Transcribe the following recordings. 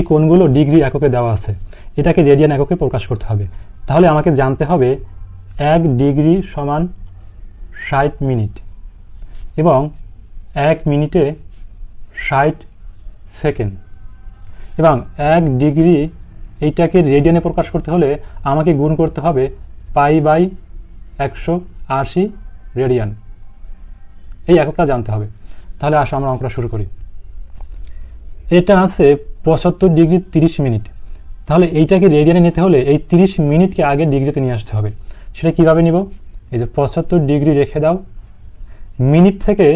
কোণগুলো degree এককে দেওয়া আছে, এটাকে রেডিয়ান এককে প্রকাশ করতে হবে। তাহলে আমাকে জানতে হবে 1 ডিগ্রি সমান 60 মিনিট এবং 1 মিনিটে 60 সেকেন্ড, এবং 1 ডিগ্রি এইটাকে রেডিয়ানে প্রকাশ করতে হলে আমাকে গুণ করতে হবে π/180 রেডিয়ান। এই এককটা জানতে হবে। তাহলে আসো আমরা অঙ্কটা শুরু করি। এটা আছে 75 ডিগ্রি 30 মিনিট। তাহলে এইটাকে রেডিয়ানে নিতে হলে এই 30 মিনিটকে আগে ডিগ্রিতে নিয়ে আসতে হবে। সেটা কিভাবে নিব? এই যে 75 ডিগ্রি রেখে দাও, মিনিট থেকে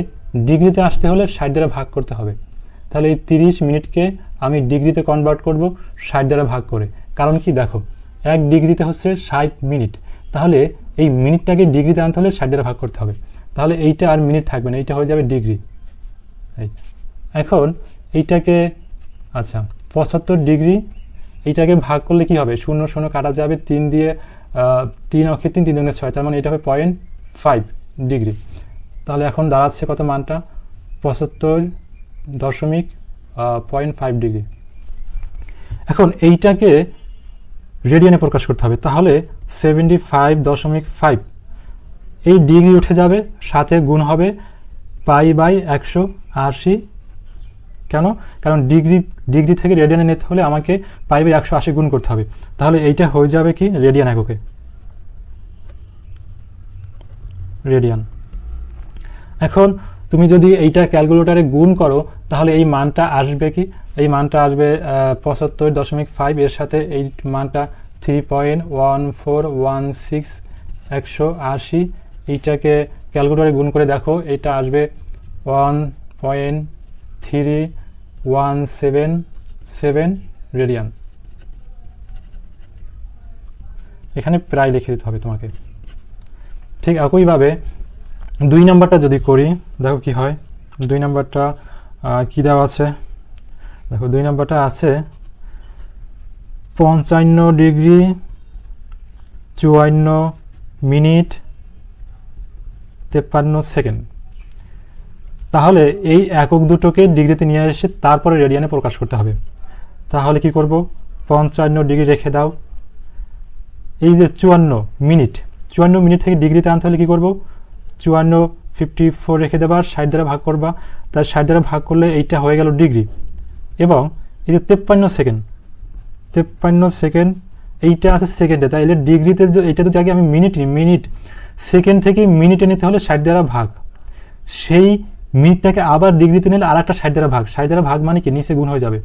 ডিগ্রিতে আসতে হলে 60 দ্বারা ভাগ করতে হবে। তাহলে এই 30 মিনিটকে আমি ডিগ্রিতে কনভার্ট করব 60 দ্বারা ভাগ করে। কারণ কি, দেখো 1 ডিগ্রিতে হচ্ছে 60 মিনিট, তাহলে এই মিনিটটাকে ডিগ্রিতে আনতে হলে 60 দ্বারা ভাগ করতে হবে। তাহলে এইটা আর মিনিট থাকবে না, এইটা হয়ে যাবে ডিগ্রি। এখন এইটাকে আচ্ছা 75 ডিগ্রি এইটাকে ভাগ করলে কি হবে? 0 0 কাটা যাবে, 3 দিয়ে 3 অক্ষে 3 3 দুগুণে 6, তার মানে এটা হবে 0.5 ডিগ্রি। তাহলে এখন দাঁড়াচ্ছে কত মানটা? 75.5 ডিগ্রি। এখন এইটাকে রেডিয়ানে প্রকাশ করতে হবে। তাহলে 75.5 এই ডিগ্রি উঠে যাবে, সাথে গুণ হবে π/180। কেন? কারণ ডিগ্রি থেকে রেডিয়ানে নিতে হলে আমাকে π/180 গুণ করতে হবে। তাহলে এইটা হয়ে যাবে কি রেডিয়ান এককে, রেডিয়ান। এখন তুমি যদি এইটা ক্যালকুলেটরে গুণ করো তাহলে এই মানটা আসবে কি? এই মানটা আসবে 75.5, এর সাথে এই মানটা 3.1416 180। এইটাকে ক্যালকুলেটরে গুণ করে দেখো, এটা আসবে 1.3177 রেডিয়ান। এখানে প্রায় লিখে দিতে হবে তোমাকে। ঠিক একইভাবে 2 নম্বরটা যদি করি, দেখো কি হয়। 2 নম্বরটা কি দেওয়া আছে? দেখো 2 নম্বরটা আছে 55 ডিগ্রি 54 মিনিট 53 সেকেন্ড। তাহলে এই একক দুটোকে ডিগ্রিতে নিয়ে এসে তারপরে রেডিয়ানে প্রকাশ করতে হবে। তাহলে কি করব? 55 ডিগ্রি রেখে দাও, এই যে 54 মিনিট থেকে ডিগ্রিতে আনতে হলে কি করব? 54 রেখে দেবা, 60 দ্বারা ভাগ করবা। তার 60 দ্বারা ভাগ করলে এইটা হয়ে গেল ডিগ্রি। এবং এই যে 53 সেকেন্ড এইটা আছে সেকেন্ডে, তাইলে ডিগ্রিতে এইটা যদি আগে আমি মিনিট সেকেন্ড থেকে মিনিটে নিতে হলে 60 দ্বারা ভাগ, সেই মিনিটটাকে আবার ডিগ্রিতে নিলে আর একটা 60 দ্বারা ভাগ। 60 দ্বারা ভাগ মানে কি? নিচে গুণ হয়ে যাবে,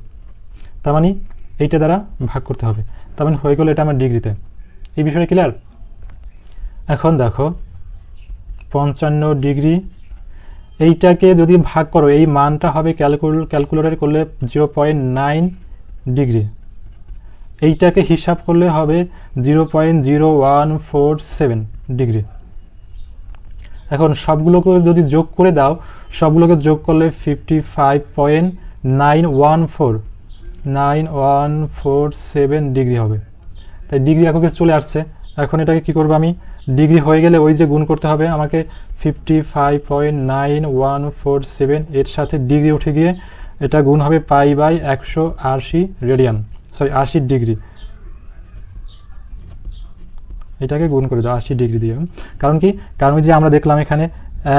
তার মানে এইটা দ্বারা ভাগ করতে হবে। তার মানে হয়ে গেল এটা আমার ডিগ্রিতে। এই বিষয়টা ক্লিয়ার? এখন দেখো 55 ডিগ্রি এইটাকে যদি ভাগ করো, এই মানটা হবে ক্যালকুলেটর করলে 0.9 ডিগ্রি। এইটাকে হিসাব করলে হবে 0.0147 ডিগ্রি। এখন সবগুলোকে যদি যোগ করে দাও, সবগুলোকে যোগ করলে 55.9147 ডিগ্রি হবে। তাই ডিগ্রি এককে চলে আসছে। এখন এটাকে কি করবো আমি? ডিগ্রি হয়ে গেলে ওই যে গুণ করতে হবে আমাকে 55.9147, এর সাথে ডিগ্রি উঠে গিয়ে এটা গুণ হবে π/180 রেডিয়ান, 80 ডিগ্রি। এটাকে গুণ করে দাও 80 ডিগ্রি দিয়ে। কারণ কি? কারণ ওই যে আমরা দেখলাম এখানে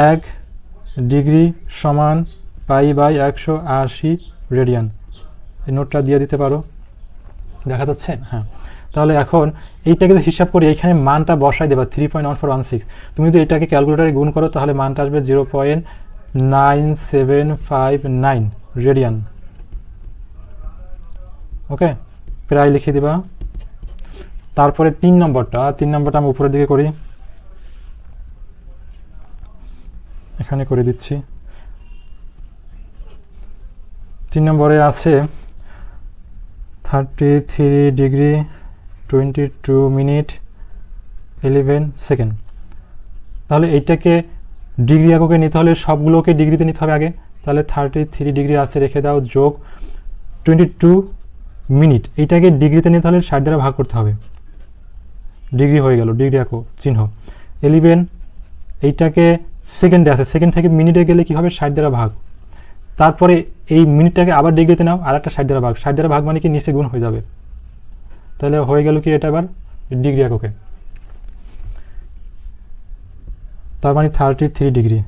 1 ডিগ্রি সমান π/180 রেডিয়ান। এই নোটটা দিয়ে দিতে পারো, দেখা যাচ্ছে? হ্যাঁ। তাহলে এখন এইটাকে যদি হিসাব করি, এইখানে মানটা বসাই দেবা 3.1416। তুমি যদি এটাকে ক্যালকুলেটরে গুণ করো তাহলে মানটা আসবে 0.9759 রেডিয়ান। ওকে, প্রায় লিখে দিবা। তারপরে 3 নম্বরটা আমি উপরের দিকে করি, এখানে করে দিচ্ছি। 3 নম্বরে আছে 33 ডিগ্রি 22 মিনিট 11 সেকেন্ড। তাহলে এইটাকে ডিগ্রি এককে নিতে হলে সবগুলোকে ডিগ্রিতে নিতে হবে আগে। তাহলে 33 ডিগ্রি আছে রেখে দাও, যোগ 22 মিনিট, এইটাকে ডিগ্রিতে নিতে হলে 60 দ্বারা ভাগ করতে হবে। ডিগ্রি হয়ে গেল, ডিগ্রি একক চিহ্ন। 11 এইটাকে সেকেন্ডে আছে, সেকেন্ড থেকে মিনিটে গেলে কি হবে? 60 দ্বারা ভাগ। তারপরে এই মিনিটটাকে আবার ডিগ্রিতে নাও, আর একটা 60 দ্বারা ভাগ, 60 দ্বারা ভাগ মানে কি নিচে গুণ হয়ে যাবে, তাহলে হয়ে গেল কি এটা আবার ডিগ্রি এককে, তার মানে 33 ডিগ্রি।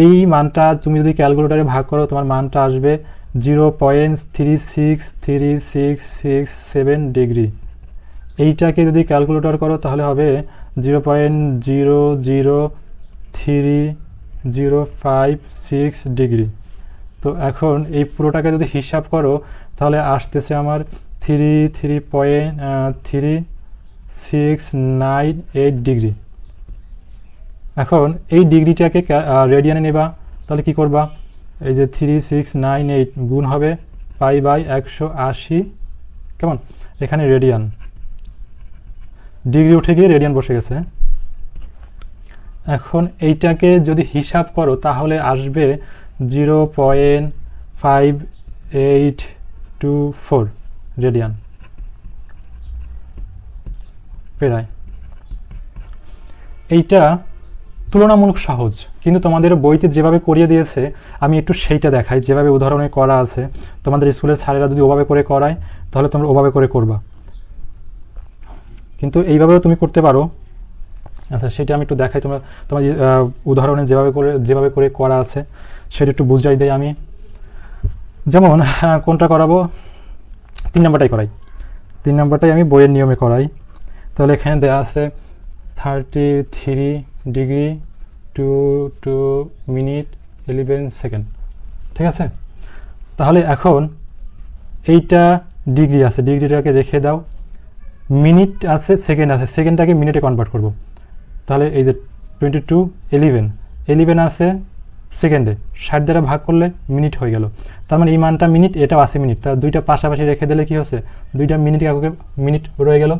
এই মানটা তুমি যদি ক্যালকুলেটারে ভাগ করো তোমার মানটা আসবে 0.363667 ডিগ্রি। এইটাকে যদি ক্যালকুলেটর করো তাহলে হবে 0.00305 ডিগ্রি। তো এখন এই পুরোটাকে যদি হিসাব করো তাহলে আসতেছে আমার 3.3698 ডিগ্রি। এখন এই ডিগ্রিটাকে রেডিয়ানে নেবা, তাহলে কি করবা, এই যে 3698 গুণ হবে π/180, কেমন, এখানে রেডিয়ান, ডিগ্রি উঠে গিয়ে রেডিয়ান বসে গেছে। এখন এইটাকে যদি হিসাব করো তাহলে আসবে 0.5824 রেডিয়ান প্রায়। এইটা তুলনামূলক সহজ, কিন্তু তোমাদের বইতে যেভাবে করিয়ে দিয়েছে আমি একটু সেইটা দেখাই, যেভাবে উদাহরণে করা আছে। তোমাদের স্কুলের স্যারেরা যদি ওভাবে করে করায় তাহলে তোমরা ওভাবে করে করবা, কিন্তু এইভাবেও তুমি করতে পারো। আচ্ছা, সেটা আমি একটু দেখাই, তোমার উদাহরণে যেভাবে করে করা আছে সেটা একটু বুঝাই দেয় আমি। যেমন কোনটা করাবো, 3 নম্বরটাই করাই, 3 নম্বরটাই আমি বইয়ের নিয়মে করাই। তাহলে এখানে দেওয়া আছে 33 ডিগ্রি 2 মিনিট 11 সেকেন্ড, ঠিক আছে। তাহলে এখন এইটা ডিগ্রি আছে, ডিগ্রিটাকে রেখে দাও, মিনিট আছে, সেকেন্ড আছে, সেকেন্ডটাকে মিনিটে কনভার্ট করব। তাহলে এই যে 22 11 আছে সেকেন্ডে, 60 দ্বারা ভাগ করলে মিনিট হয়ে গেল। তার মানে এই মানটা মিনিট, এটাও আছে মিনিট, তার দুইটা পাশাপাশি রেখে দিলে কি হচ্ছে, দুইটা মিনিট এককে মিনিট রয়ে গেল।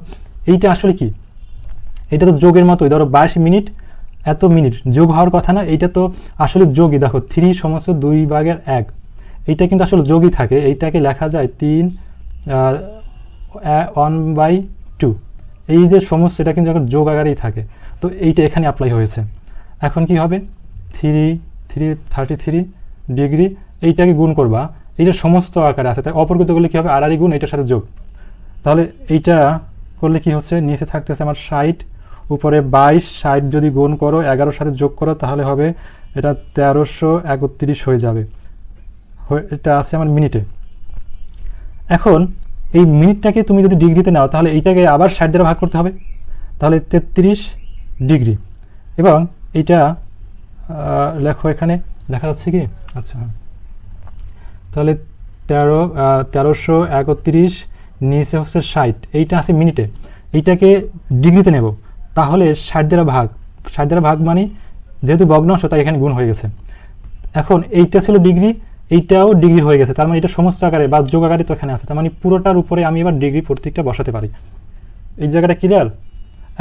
এইটা আসলে কি, এটা তো যোগের মতোই, ধরো 22 মিনিট এত মিনিট যোগ হওয়ার কথা না, এইটা তো আসলে যোগই, দেখো 3/2/1, এইটা কিন্তু আসলে যোগই থাকে। এইটাকে লেখা যায় 1/2, এই যে সমস্ত এটা কিন্তু এখন যোগ আকারেই থাকে, তো এইটা এখানে অ্যাপ্লাই হয়েছে। এখন কি হবে, 33 ডিগ্রি, এইটাকে গুণ করবা, এইটা সমস্ত আকারে আছে, তাই অপরকৃত করলে কি হবে, আর গুণ এইটার সাথে যোগ। তাহলে এইটা করলে কি হচ্ছে, নিচে থাকতেছে আমার 60, উপরে 22, 60 যদি গুণ করো 11 সাথে যোগ করো তাহলে হবে এটা 1331 হয়ে যাবে, এটা আছে আমার মিনিটে। এখন এই মিনিটটাকে তুমি যদি ডিগ্রিতে নাও তাহলে এইটাকে আবার 60 দ্বারা ভাগ করতে হবে, তাহলে 33 ডিগ্রি। এবং এইটা লেখো, এখানে দেখা যাচ্ছে কি, আচ্ছা, তাহলে 1331 নিচে হচ্ছে 60, এইটা আছে মিনিটে, এইটাকে ডিগ্রিতে নেব, তাহলে 60 দ্বারা ভাগ মানে যেহেতু ভগ্নাংশ তাই এখানে গুণ হয়ে গেছে। এখন এইটা ছিল ডিগ্রি, এইটাও ডিগ্রি হয়ে গেছে, তার মানে এটা সমস্ত আকারে বা যোগ আকারে তো এখানে আছে, তার মানে পুরোটার উপরে আমি এবার ডিগ্রি প্রত্যেকটা বসাতে পারি। এই জায়গাটা ক্লিয়ার,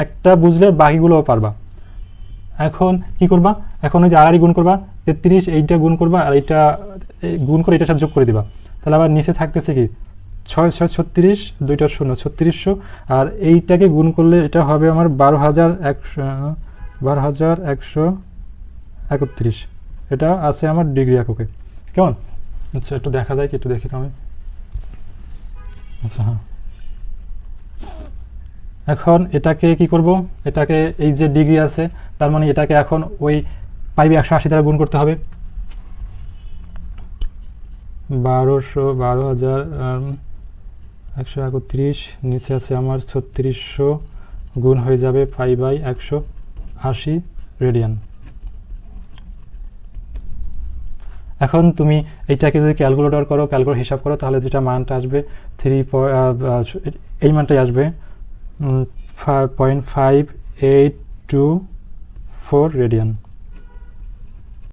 একটা বুঝলে বাকিগুলোও পারবা। এখন কি করবা, এখন ওই যে আর গুণ করবা, 33 এইটা গুণ করবা, আর এইটা গুণ করে এটার সাথে যোগ করে দিবা, তাহলে আবার নিচে থাকতেছে কি 6 6 36, 2টা 0 3600, আর এইটাকে গুণ করলে এটা হবে আমার 12,131, এটা আছে আমার ডিগ্রি এককে, কেমন। আচ্ছা, একটু দেখা যায় কি, একটু দেখি তো আমি। আচ্ছা, হ্যাঁ, এখন এটাকে কি করব, এটাকে এই যে ডিগ্রি আছে তার মানে এটাকে এখন ওই 180 দ্বারা গুণ করতে হবে, 12,131, নিচে আছে আমার 3600, গুণ হয়ে যাবে 5/180 রেডিয়ান। এখন তুমি এইটাকে যদি ক্যালকুলেটর করো, ক্যালকুলেটর হিসাব করো, তাহলে যেটা মানটা আসবে এই মানটাই আসবে 5.5824 রেডিয়ান।